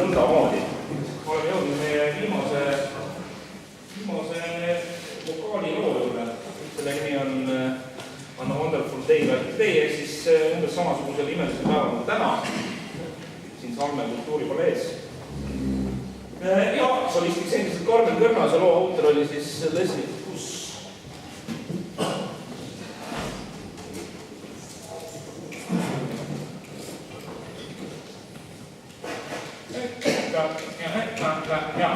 nõndamoodi. Oleme jõudnud meie viimase vokaali loo juurde. Selle nimi on On a Wonderful Day Like Today, ehk siis umbes samasugusel imelisel päeval nagu täna siin Salme kultuuripalees. Ja solistiks endiselt Karmen Kõrnas ja loo autor oli siis Leslie Kuss. Ja.